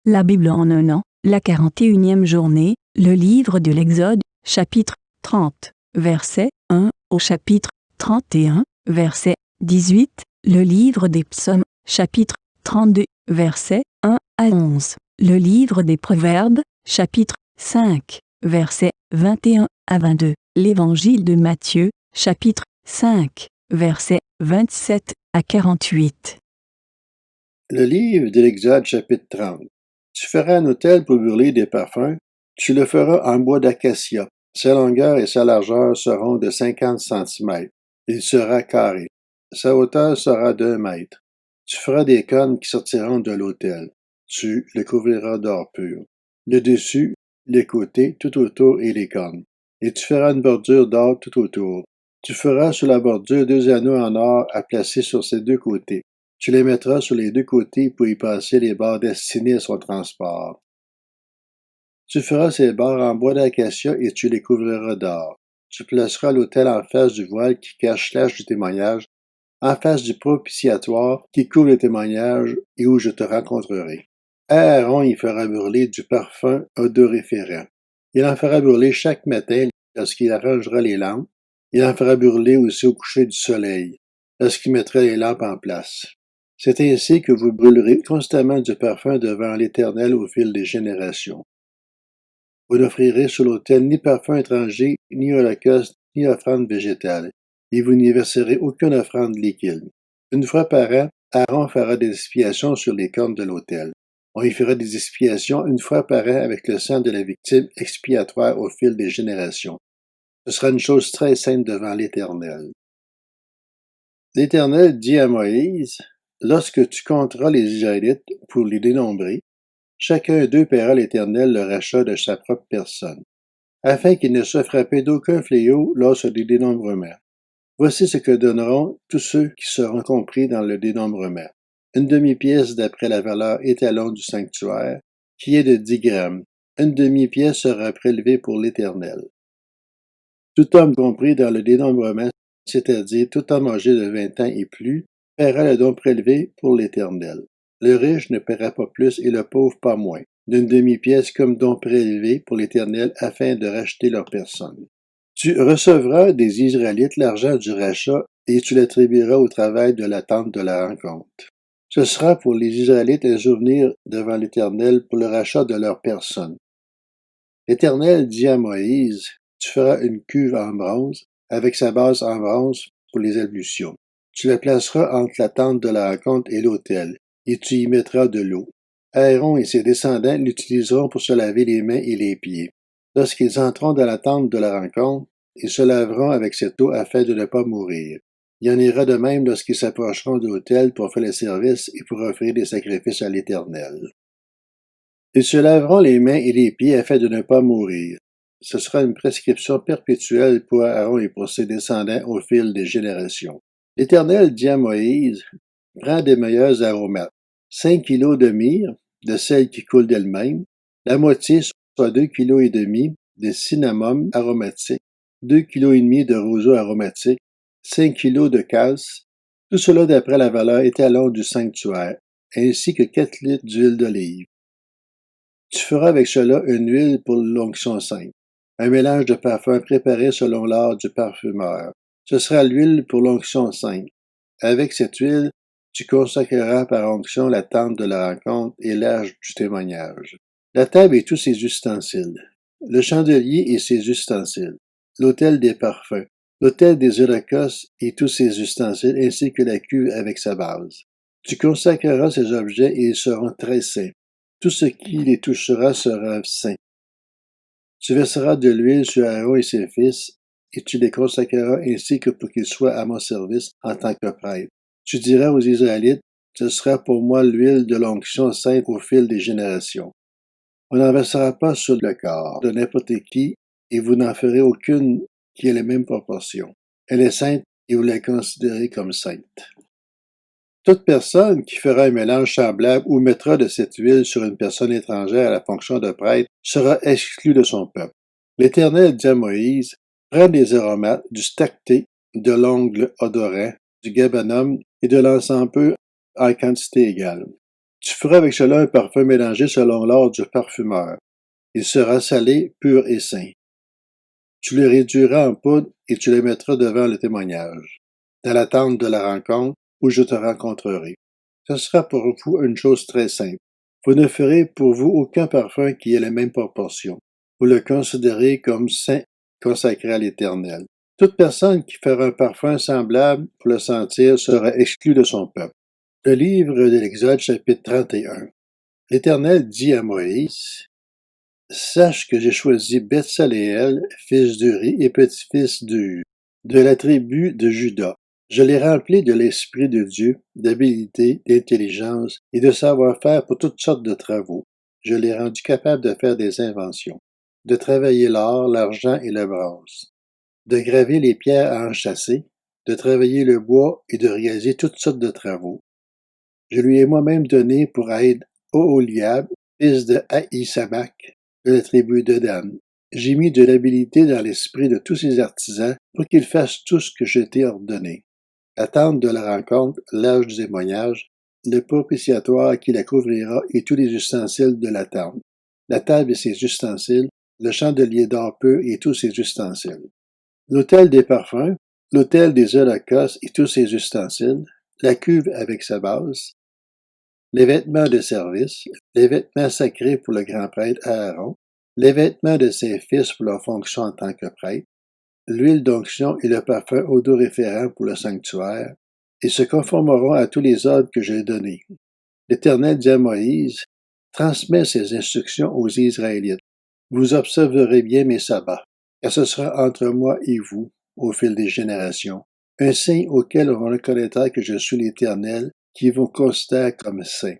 La Bible en un an, la 41e journée, le livre de l'Exode, chapitre 30, verset 1 au chapitre 31, verset 18, le livre des psaumes, chapitre 32, verset 1 à 11, le livre des proverbes, chapitre 5, verset 21 à 22, l'évangile de Matthieu, chapitre 5, verset 27 à 48. Le livre de l'Exode chapitre 30. Tu feras un autel pour brûler des parfums. Tu le feras en bois d'acacia. Sa longueur et sa largeur seront de 50 centimètres. Il sera carré. Sa hauteur sera d'1 mètre. Tu feras des cornes qui sortiront de l'autel. Tu le couvriras d'or pur. Le dessus, les côtés, tout autour et les cornes. Et tu feras une bordure d'or tout autour. Tu feras sur la bordure 2 anneaux en or à placer sur ses 2 côtés. Tu les mettras sur les 2 côtés pour y passer les barres destinées à son transport. Tu feras ces barres en bois d'acacia et tu les couvriras d'or. Tu placeras l'autel en face du voile qui cache l'âge du témoignage, en face du propitiatoire qui couvre le témoignage et où je te rencontrerai. Aaron y fera brûler du parfum odoriférant. Il en fera brûler chaque matin lorsqu'il arrangera les lampes. Il en fera brûler aussi au coucher du soleil, lorsqu'il mettra les lampes en place. C'est ainsi que vous brûlerez constamment du parfum devant l'Éternel au fil des générations. Vous n'offrirez sur l'autel ni parfum étranger, ni holocauste, ni offrande végétale, et vous n'y verserez aucune offrande liquide. Une fois par an, Aaron fera des expiations sur les cornes de l'autel. On y fera des expiations une fois par an avec le sang de la victime expiatoire au fil des générations. Ce sera une chose très sainte devant l'Éternel. L'Éternel dit à Moïse: lorsque tu compteras les Israélites pour les dénombrer, chacun d'eux paiera l'Éternel le rachat de sa propre personne, afin qu'il ne soit frappé d'aucun fléau lors du dénombrement. Voici ce que donneront tous ceux qui seront compris dans le dénombrement. Une demi-pièce d'après la valeur étalon du sanctuaire, qui est de 10 grammes. Une demi-pièce sera prélevée pour l'Éternel. Tout homme compris dans le dénombrement, c'est-à-dire tout homme âgé de 20 ans et plus, paiera le don prélevé pour l'Éternel. Le riche ne paiera pas plus et le pauvre pas moins, d'une demi-pièce comme don prélevé pour l'Éternel afin de racheter leur personne. Tu recevras des Israélites l'argent du rachat et tu l'attribueras au travail de la tente de la rencontre. Ce sera pour les Israélites un souvenir devant l'Éternel pour le rachat de leur personne. L'Éternel dit à Moïse: tu feras une cuve en bronze, avec sa base en bronze pour les ablutions. Tu la placeras entre la tente de la rencontre et l'autel, et tu y mettras de l'eau. Aaron et ses descendants l'utiliseront pour se laver les mains et les pieds. Lorsqu'ils entreront dans la tente de la rencontre, ils se laveront avec cette eau afin de ne pas mourir. Il en ira de même lorsqu'ils s'approcheront de l'autel pour faire le service et pour offrir des sacrifices à l'Éternel. Ils se laveront les mains et les pieds afin de ne pas mourir. Ce sera une prescription perpétuelle pour Aaron et pour ses descendants au fil des générations. L'Éternel dit à Moïse: prends des meilleurs aromates, 5 kilos de myrrhe, de celle qui coule d'elle-même, la moitié, soit 2,5 kg de cinnamome aromatique, 2,5 kg de roseau aromatique, 5 kilos de cassis, tout cela d'après la valeur étalon du sanctuaire, ainsi que 4 litres d'huile d'olive. Tu feras avec cela une huile pour l'onction sainte, un mélange de parfums préparé selon l'art du parfumeur. Ce sera l'huile pour l'onction sainte. Avec cette huile, tu consacreras par onction la tente de la rencontre et l'arche du témoignage, la table et tous ses ustensiles, le chandelier et ses ustensiles, l'autel des parfums, l'autel des holocaustes et tous ses ustensiles, ainsi que la cuve avec sa base. Tu consacreras ces objets et ils seront très saints. Tout ce qui les touchera sera saint. Tu verseras de l'huile sur Aaron et ses fils, et tu les consacreras ainsi que pour qu'ils soient à mon service en tant que prêtres. Tu diras aux Israélites: ce sera pour moi l'huile de l'onction sainte au fil des générations. On n'en versera pas sur le corps de n'importe qui, et vous n'en ferez aucune qui ait les mêmes proportions. Elle est sainte et vous la considérez comme sainte. Toute personne qui fera un mélange semblable ou mettra de cette huile sur une personne étrangère à la fonction de prêtre sera exclue de son peuple. L'Éternel dit à Moïse: prends des aromates, du stacté, de l'ongle odorant, du gabanum et de l'encens pur en quantité égale. Tu feras avec cela un parfum mélangé selon l'ordre du parfumeur. Il sera salé, pur et saint. Tu le réduiras en poudre et tu le mettras devant le témoignage, dans la tente de la rencontre où je te rencontrerai. Ce sera pour vous une chose très simple. Vous ne ferez pour vous aucun parfum qui ait la même proportion. Vous le considérez comme saint, consacré à l'Éternel. Toute personne qui fera un parfum semblable pour le sentir sera exclue de son peuple. Le livre de l'Exode, chapitre 31. L'Éternel dit à Moïse, « Sache que j'ai choisi Betsaléel, fils d'Uri et petit-fils de la tribu de Juda. Je l'ai rempli de l'Esprit de Dieu, d'habileté, d'intelligence et de savoir-faire pour toutes sortes de travaux. Je l'ai rendu capable de faire des inventions, de travailler l'or, l'argent et le bronze, de graver les pierres à enchâsser, de travailler le bois et de réaliser toutes sortes de travaux. Je lui ai moi-même donné pour aide Oholiab, fils de Ahisamach, de la tribu de Dan. J'ai mis de l'habileté dans l'esprit de tous ces artisans pour qu'ils fassent tout ce que je t'ai ordonné. La tente de la rencontre, l'arche du témoignage, le propitiatoire qui la couvrira et tous les ustensiles de la tente, la table et ses ustensiles, le chandelier d'or pur et tous ses ustensiles, l'autel des parfums, l'autel des holocaustes et tous ses ustensiles, la cuve avec sa base, les vêtements de service, les vêtements sacrés pour le grand prêtre Aaron, les vêtements de ses fils pour leur fonction en tant que prêtre, l'huile d'onction et le parfum odoriférant pour le sanctuaire, et se conformeront à tous les ordres que j'ai donnés. L'Éternel dit à Moïse, transmets ces instructions aux Israélites. Vous observerez bien mes sabbats, car ce sera entre moi et vous, au fil des générations, un signe auquel on reconnaîtra que je suis l'Éternel, qui vous considère comme saint.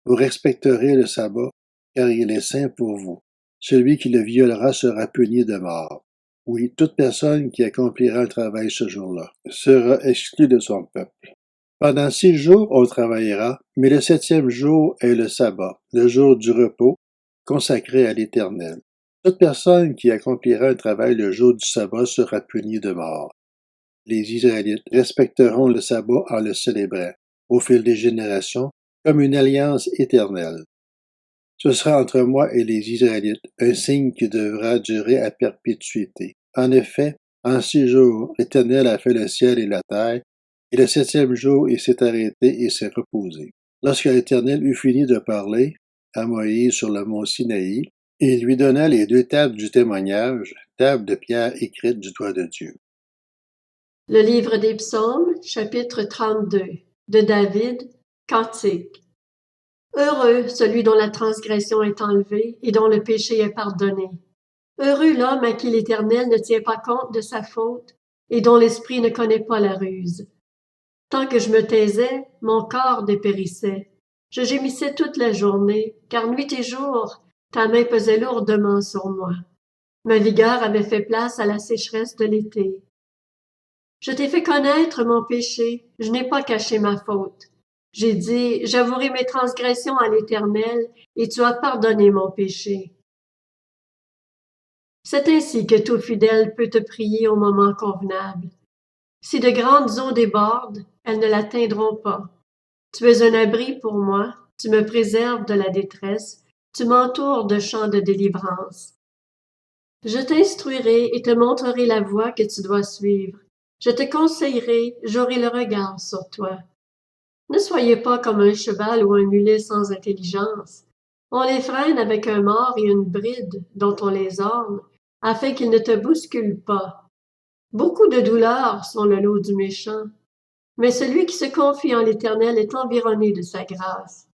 Vous respecterez le sabbat, car il est saint pour vous. Celui qui le violera sera puni de mort. Oui, toute personne qui accomplira un travail ce jour-là sera exclue de son peuple. Pendant 6 jours, on travaillera, mais le 7e jour est le sabbat, le jour du repos, consacré à l'Éternel. Toute personne qui accomplira un travail le jour du sabbat sera punie de mort. Les Israélites respecteront le sabbat en le célébrant, au fil des générations, comme une alliance éternelle. Ce sera entre moi et les Israélites un signe qui devra durer à perpétuité. En effet, en 6 jours, l'Éternel a fait le ciel et la terre, et le 7e jour il s'est arrêté et s'est reposé. Lorsque l'Éternel eut fini de parler à Moïse sur le mont Sinaï, il lui donna les 2 tables du témoignage, tables de pierre écrites du doigt de Dieu. Le livre des Psaumes, chapitre 32, de David, Cantique. Heureux celui dont la transgression est enlevée et dont le péché est pardonné. Heureux l'homme à qui l'Éternel ne tient pas compte de sa faute et dont l'esprit ne connaît pas la ruse. Tant que je me taisais, mon corps dépérissait. Je gémissais toute la journée, car nuit et jour, ta main pesait lourdement sur moi. Ma vigueur avait fait place à la sécheresse de l'été. Je t'ai fait connaître mon péché, je n'ai pas caché ma faute. J'ai dit, j'avouerai mes transgressions à l'Éternel, et tu as pardonné mon péché. C'est ainsi que tout fidèle peut te prier au moment convenable. Si de grandes eaux débordent, elles ne l'atteindront pas. Tu es un abri pour moi, tu me préserves de la détresse, tu m'entoures de chants de délivrance. Je t'instruirai et te montrerai la voie que tu dois suivre. Je te conseillerai, j'aurai le regard sur toi. Ne soyez pas comme un cheval ou un mulet sans intelligence. On les freine avec un mors et une bride dont on les orne, afin qu'ils ne te bousculent pas. Beaucoup de douleurs sont le lot du méchant, mais celui qui se confie en l'Éternel est environné de sa grâce.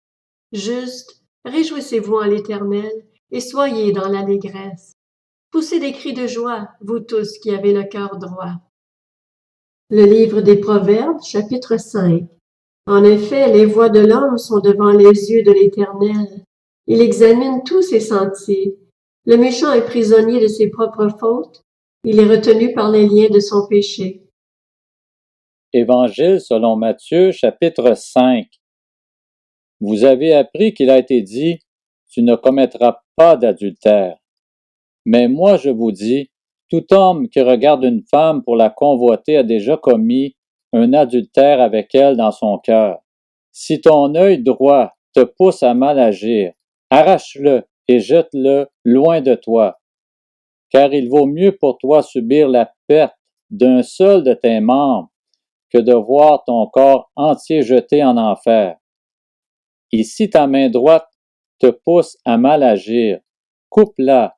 Juste, réjouissez-vous en l'Éternel et soyez dans l'allégresse. Poussez des cris de joie, vous tous qui avez le cœur droit. Le livre des Proverbes, chapitre 5. En effet, les voies de l'homme sont devant les yeux de l'Éternel. Il examine tous ses sentiers. Le méchant est prisonnier de ses propres fautes. Il est retenu par les liens de son péché. Évangile selon Matthieu, chapitre 5. Vous avez appris qu'il a été dit, tu ne commettras pas d'adultère. Mais moi je vous dis, tout homme qui regarde une femme pour la convoiter a déjà commis un adultère avec elle dans son cœur. Si ton œil droit te pousse à mal agir, arrache-le et jette-le loin de toi, car il vaut mieux pour toi subir la perte d'un seul de tes membres que de voir ton corps entier jeté en enfer. Et si ta main droite te pousse à mal agir, coupe-la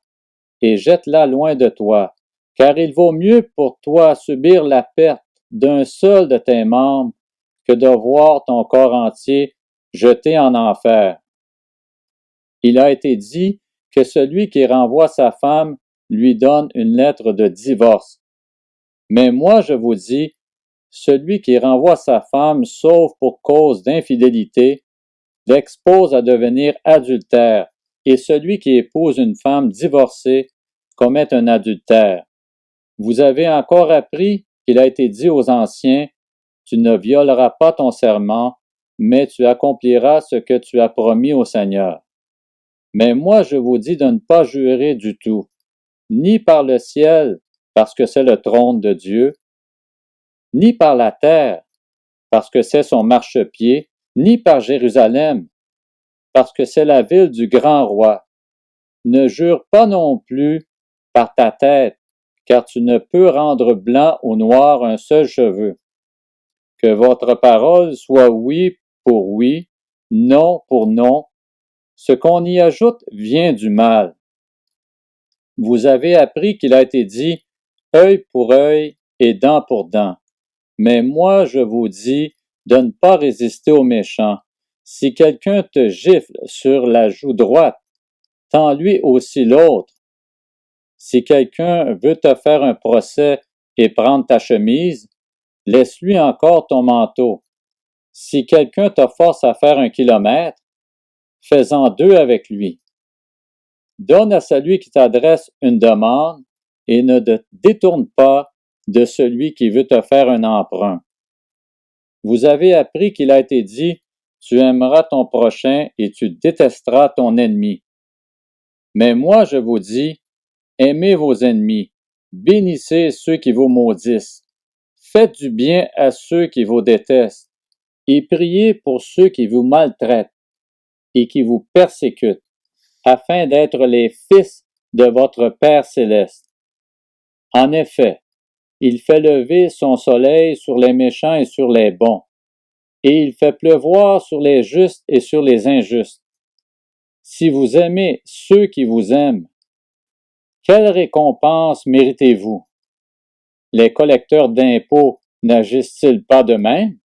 et jette-la loin de toi, car il vaut mieux pour toi subir la perte d'un seul de tes membres que de voir ton corps entier jeté en enfer. Il a été dit que celui qui renvoie sa femme lui donne une lettre de divorce. Mais moi je vous dis, celui qui renvoie sa femme sauf pour cause d'infidélité, l'expose à devenir adultère, et celui qui épouse une femme divorcée commet un adultère. Vous avez encore appris qu'il a été dit aux anciens, tu ne violeras pas ton serment, mais tu accompliras ce que tu as promis au Seigneur. Mais moi je vous dis de ne pas jurer du tout, ni par le ciel, parce que c'est le trône de Dieu, ni par la terre, parce que c'est son marchepied, ni par Jérusalem, parce que c'est la ville du grand roi. Ne jure pas non plus par ta tête, car tu ne peux rendre blanc ou noir un seul cheveu. Que votre parole soit oui pour oui, non pour non. Ce qu'on y ajoute vient du mal. Vous avez appris qu'il a été dit œil pour œil et dent pour dent. Mais moi je vous dis de ne pas résister aux méchants. Si quelqu'un te gifle sur la joue droite, tends-lui aussi l'autre. Si quelqu'un veut te faire un procès et prendre ta chemise, laisse-lui encore ton manteau. Si quelqu'un te force à faire 1 kilomètre, fais-en 2 avec lui. Donne à celui qui t'adresse une demande et ne te détourne pas de celui qui veut te faire un emprunt. Vous avez appris qu'il a été dit, tu aimeras ton prochain et tu détesteras ton ennemi. Mais moi je vous dis, aimez vos ennemis, bénissez ceux qui vous maudissent, faites du bien à ceux qui vous détestent, et priez pour ceux qui vous maltraitent et qui vous persécutent, afin d'être les fils de votre Père céleste. En effet, il fait lever son soleil sur les méchants et sur les bons, et il fait pleuvoir sur les justes et sur les injustes. Si vous aimez ceux qui vous aiment, quelle récompense méritez-vous? Les collecteurs d'impôts n'agissent-ils pas de même?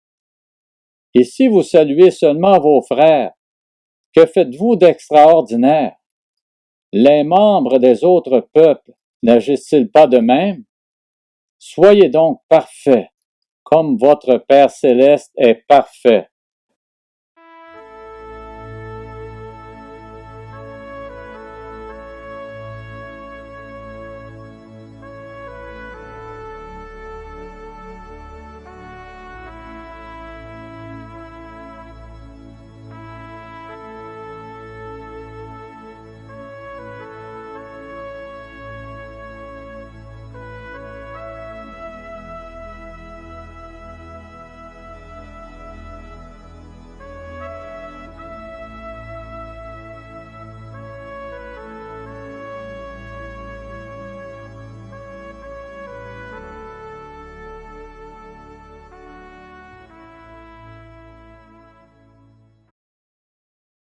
Et si vous saluez seulement vos frères, que faites-vous d'extraordinaire? Les membres des autres peuples n'agissent-ils pas de même? Soyez donc parfaits, comme votre Père céleste est parfait.